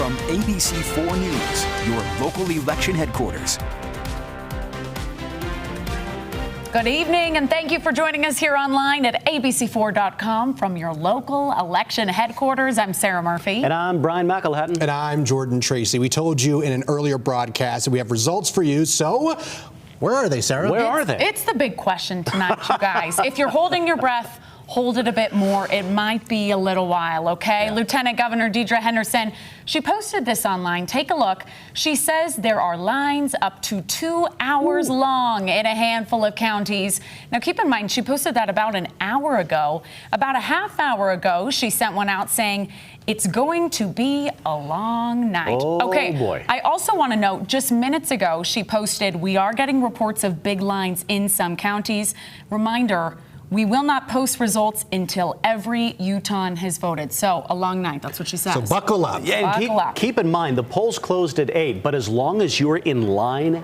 From ABC4 News, your local election headquarters. Good evening, and thank you for joining us here online at ABC4.com from your local election headquarters. I'm Sarah Murphy. And I'm Brian McElhatton. And I'm Jordan Tracy. We told you in an earlier broadcast that we have results for you, so where are they, Sarah? Where are they? It's the big question tonight, you guys. If you're holding your breath, hold it a bit more. It might be a little while, okay? Yeah. Lieutenant Governor Deidre Henderson, she posted this online. Take a look. She says there are lines up to 2 hours long in a handful of counties. Now, keep in mind, she posted that about an hour ago. About a half hour ago, she sent one out saying, it's going to be a long night. Oh, okay, boy. I also want to note, just minutes ago, she posted, we are getting reports of big lines in some counties. Reminder, we will not post results until every Utahn has voted. So a long night, that's what she says. So buckle up. Yeah, and keep in mind, the polls closed at 8, but as long as you're in line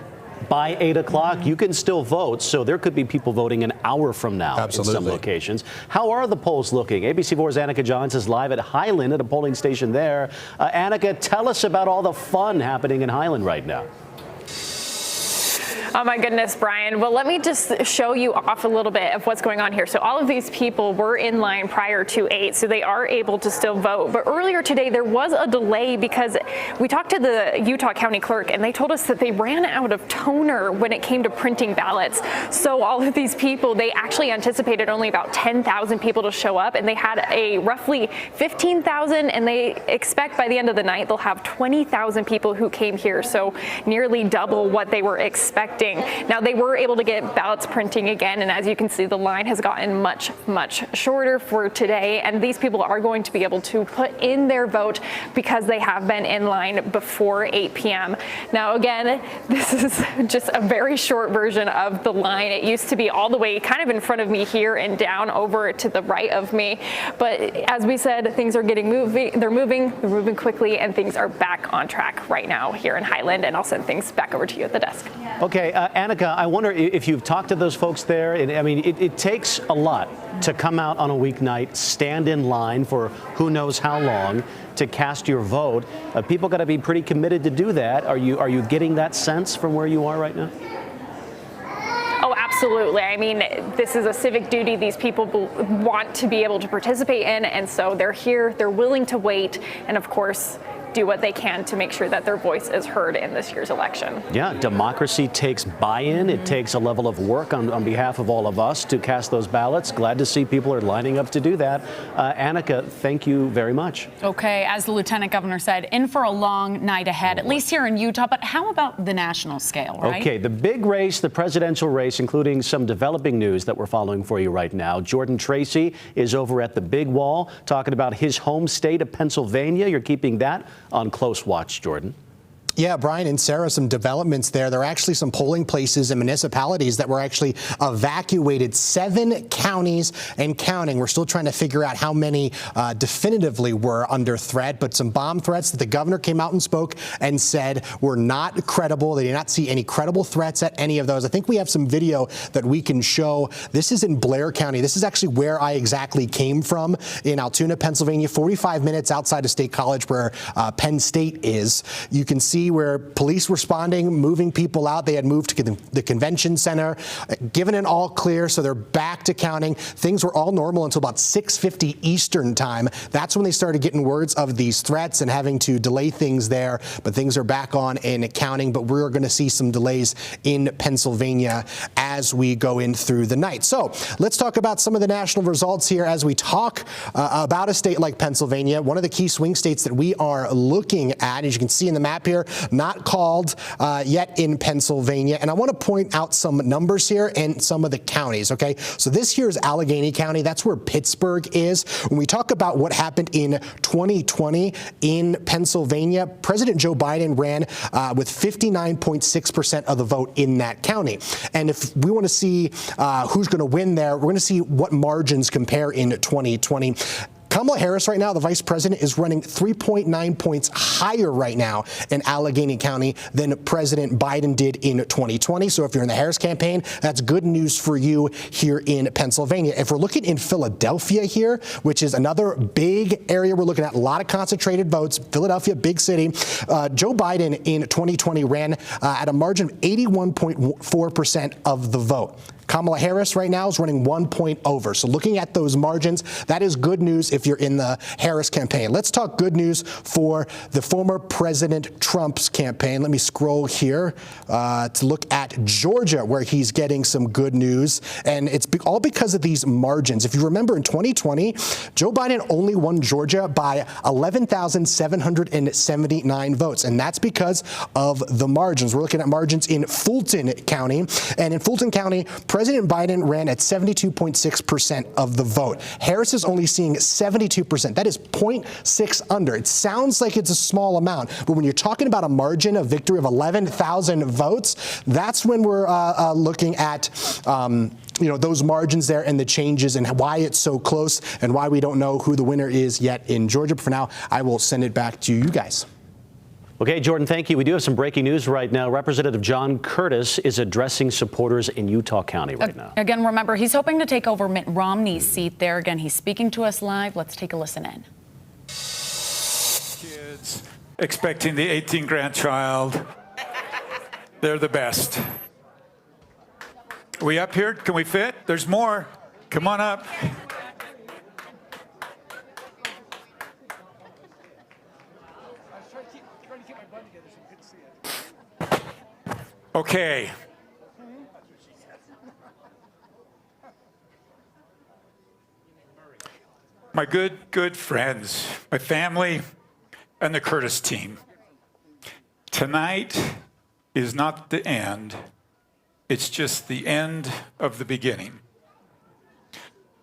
by 8 o'clock, you can still vote. So there could be people voting an hour from now. Absolutely. In some locations. How are the polls looking? ABC4's Annika Johns is live at Highland at a polling station there. Annika, tell us about all the fun happening in Highland right now. Oh my goodness, Brian. Well, let me just show you off a little bit of what's going on here. So all of these people were in line prior to 8, so they are able to still vote. But earlier today, there was a delay because we talked to the Utah County Clerk, and they told us that they ran out of toner when it came to printing ballots. So all of these people, they actually anticipated only about 10,000 people to show up, and they had a roughly 15,000, and they expect by the end of the night, they'll have 20,000 people who came here. So nearly double what they were expecting. Now, they were able to get ballots printing again, and as you can see, the line has gotten much, much shorter for today, and these people are going to be able to put in their vote because they have been in line before 8 p.m. Now, again, this is just a very short version of the line. It used to be all the way kind of in front of me here and down over to the right of me, but as we said, things are getting they're moving quickly, and things are back on track right now here in Highland, and I'll send things back over to you at the desk. Okay, Annika, I wonder if you've talked to those folks there. I mean, it takes a lot to come out on a weeknight, stand in line for who knows how long to cast your vote. People got to be pretty committed to do that. Are you getting that sense from where you are right now? Oh, absolutely. I mean, this is a civic duty these people want to be able to participate in, and so they're here, they're willing to wait, and of course, do what they can to make sure that their voice is heard in this year's election. Yeah, democracy takes buy-in. It takes a level of work on behalf of all of us to cast those ballots. Glad to see people are lining up to do that. Annika, thank you very much. Okay, as the Lieutenant Governor said, in for a long night ahead, at least here in Utah, but how about the national scale, right? Okay, the big race, the presidential race, including some developing news that we're following for you right now. Jordan Tracy is over at the Big Wall talking about his home state of Pennsylvania. You're keeping that on close watch, Jordan. Yeah, Brian and Sarah, some developments there. There are actually some polling places and municipalities that were actually evacuated. 7 counties and counting. We're still trying to figure out how many definitively were under threat, but some bomb threats that the governor came out and spoke and said were not credible. They did not see any credible threats at any of those. I think we have some video that we can show. This is in Blair County. This is actually where I exactly came from, in Altoona, Pennsylvania, 45 minutes outside of State College where Penn State is. You can see where police responding, moving people out. They had moved to the convention center, given an all clear, so they're back to counting. Things were all normal until about 6:50 Eastern time. That's when they started getting words of these threats and having to delay things there, but things are back on in counting, but we're going to see some delays in Pennsylvania as we go in through the night. So let's talk about some of the national results here as we talk about a state like Pennsylvania, one of the key swing states that we are looking at, as you can see in the map here, not called yet in Pennsylvania. And I want to point out some numbers here and some of the counties, okay? So this here is Allegheny County. That's where Pittsburgh is. When we talk about what happened in 2020 in Pennsylvania, President Joe Biden ran with 59.6% of the vote in that county. And if we want to see who's going to win there, we're going to see what margins compare in 2020. Kamala Harris right now, the vice president, is running 3.9 points higher right now in Allegheny County than President Biden did in 2020. So if you're in the Harris campaign, that's good news for you here in Pennsylvania. If we're looking in Philadelphia here, which is another big area we're looking at, a lot of concentrated votes, Philadelphia, big city, Joe Biden in 2020 ran at a margin of 81.4% of the vote. Kamala Harris right now is running 1 point over. So looking at those margins, that is good news if you're in the Harris campaign. Let's talk good news for the former President Trump's campaign. Let me scroll here to look at Georgia, where he's getting some good news. And it's all because of these margins. If you remember, in 2020, Joe Biden only won Georgia by 11,779 votes. And that's because of the margins. We're looking at margins in Fulton County. And in Fulton County, President Biden ran at 72.6% of the vote. Harris is only seeing 72%. That is 0.6 under. It sounds like it's a small amount, but when you're talking about a margin of victory of 11,000 votes, that's when we're looking at those margins there and the changes and why it's so close and why we don't know who the winner is yet in Georgia. But for now, I will send it back to you guys. Okay, Jordan, thank you. We do have some breaking news right now. Representative John Curtis is addressing supporters in Utah County right now. Again, remember, he's hoping to take over Mitt Romney's seat there. Again, he's speaking to us live. Let's take a listen in. Kids expecting the 18th grandchild. They're the best. Are we up here? Can we fit? There's more. Come on up. Okay. My good friends, my family, and the Curtis team. Tonight is not the end. It's just the end of the beginning.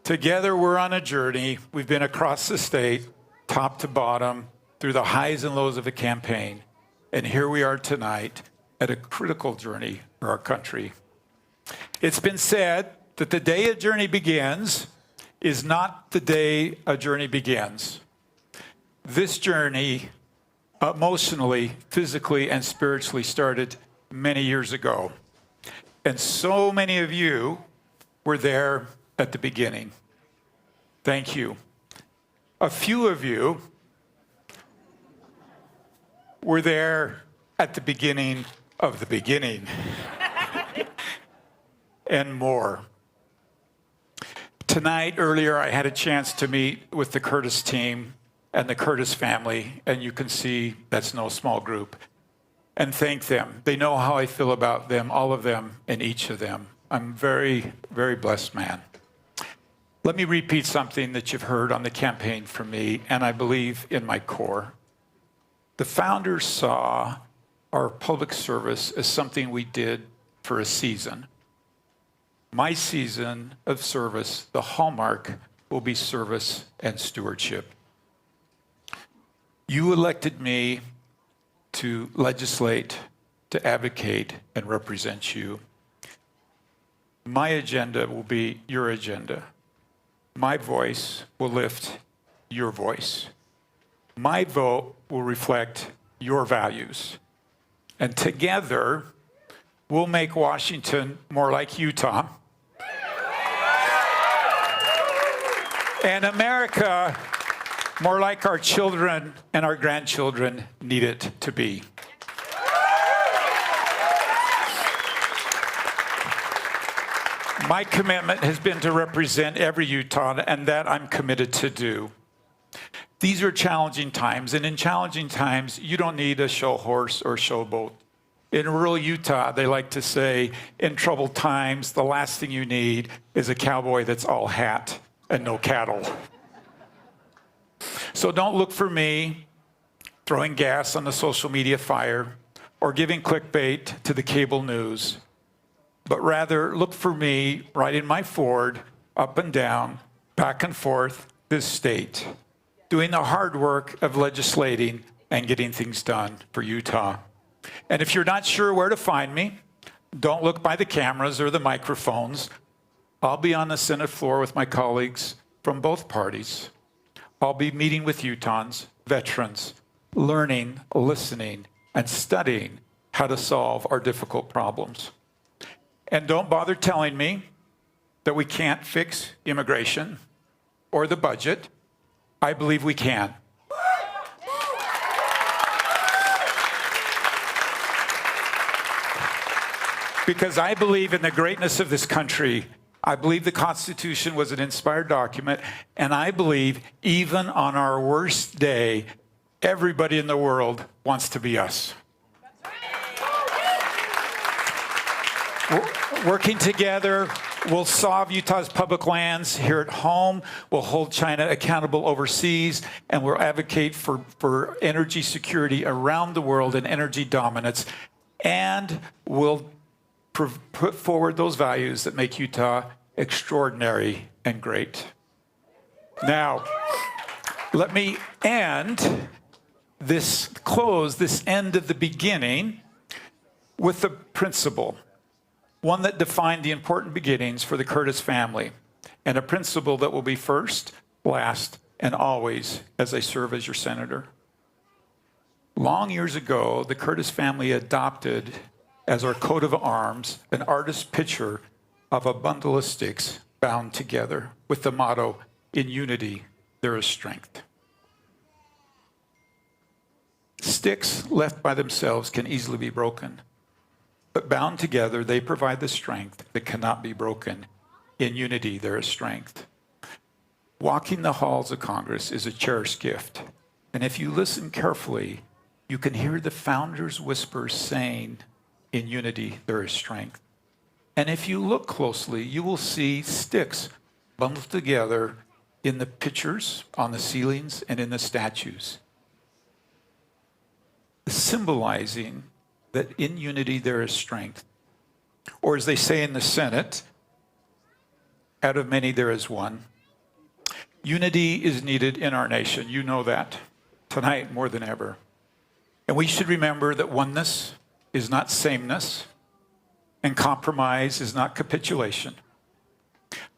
Together, we're on a journey. We've been across the state, top to bottom, through the highs and lows of a campaign. And here we are tonight at a critical journey for our country. It's been said that the day a journey begins is not the day a journey begins. This journey, emotionally, physically, and spiritually started many years ago. And so many of you were there at the beginning. Thank you. A few of you were there at the beginning of the beginning and more. Tonight, earlier, I had a chance to meet with the Curtis team and the Curtis family, and you can see that's no small group, and thank them. They know how I feel about them, all of them, and each of them. I'm very, very blessed man. Let me repeat something that you've heard on the campaign from me, and I believe in my core. The founders saw our public service as something we did for a season. My season of service, the hallmark, will be service and stewardship. You elected me to legislate, to advocate, and represent you. My agenda will be your agenda. My voice will lift your voice. My vote will reflect your values. And together, we'll make Washington more like Utah. And America more like our children and our grandchildren need it to be. My commitment has been to represent every Utahn, and that I'm committed to do. These are challenging times, and in challenging times, you don't need a show horse or showboat. In rural Utah, they like to say, in troubled times, the last thing you need is a cowboy that's all hat and no cattle. So don't look for me throwing gas on the social media fire or giving clickbait to the cable news, but rather look for me riding my Ford up and down, back and forth this state, doing the hard work of legislating and getting things done for Utah. And if you're not sure where to find me, don't look by the cameras or the microphones. I'll be on the Senate floor with my colleagues from both parties. I'll be meeting with Utahns, veterans, learning, listening, and studying how to solve our difficult problems. And don't bother telling me that we can't fix immigration or the budget. I believe we can. Because I believe in the greatness of this country. I believe the Constitution was an inspired document, and I believe even on our worst day, everybody in the world wants to be us. Working together, we'll solve Utah's public lands here at home, we'll hold China accountable overseas, and we'll advocate for energy security around the world and energy dominance, and we'll put forward those values that make Utah extraordinary and great. Now, let me close this end of the beginning with a principle, one that defined the important beginnings for the Curtis family, and a principle that will be first, last, and always as I serve as your senator. Long years ago, the Curtis family adopted as our coat of arms an artist's picture of a bundle of sticks bound together with the motto, "In unity, there is strength." Sticks left by themselves can easily be broken, but bound together, they provide the strength that cannot be broken. In unity, there is strength. Walking the halls of Congress is a cherished gift, and if you listen carefully, you can hear the founders' whispers saying, "In unity, there is strength." And if you look closely, you will see sticks bundled together in the pictures, on the ceilings, and in the statues, symbolizing that in unity there is strength. Or as they say in the Senate, out of many there is one. Unity is needed in our nation. You know that tonight more than ever. And we should remember that oneness is not sameness, and compromise is not capitulation.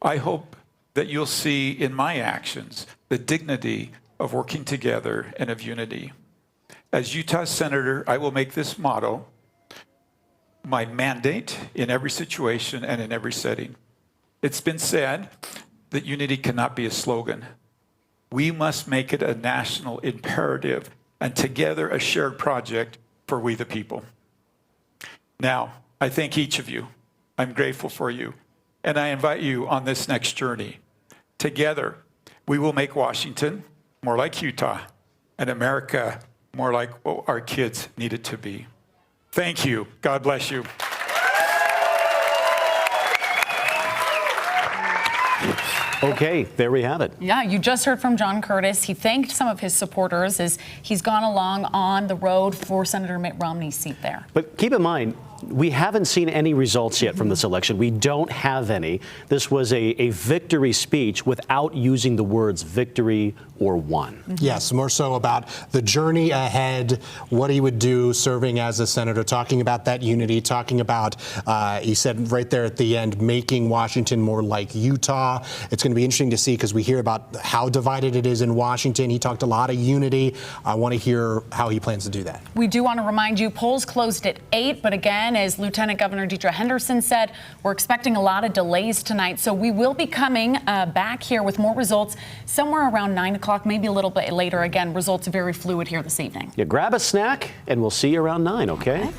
I hope that you'll see in my actions the dignity of working together and of unity. As Utah Senator, I will make this motto my mandate in every situation and in every setting. It's been said that unity cannot be a slogan. We must make it a national imperative and together a shared project for we the people. Now, I thank each of you. I'm grateful for you. And I invite you on this next journey. Together, we will make Washington more like Utah and America more like what our kids need it to be. Thank you. God bless you. Okay, there we have it. Yeah, you just heard from John Curtis. He thanked some of his supporters as he's gone along on the road for Senator Mitt Romney's seat there. But keep in mind, we haven't seen any results yet from this election. We don't have any. This was a victory speech without using the words victory or won. Yes, more so about the journey ahead, what he would do serving as a senator, talking about that unity, talking about, he said right there at the end, making Washington more like Utah. It's going to be interesting to see because we hear about how divided it is in Washington. He talked a lot of unity. I want to hear how he plans to do that. We do want to remind you, polls closed at 8, but again, as Lieutenant Governor Deidre Henderson said, we're expecting a lot of delays tonight. So we will be coming back here with more results somewhere around 9 o'clock, maybe a little bit later. Again, results are very fluid here this evening. Yeah, grab a snack and we'll see you around 9, okay?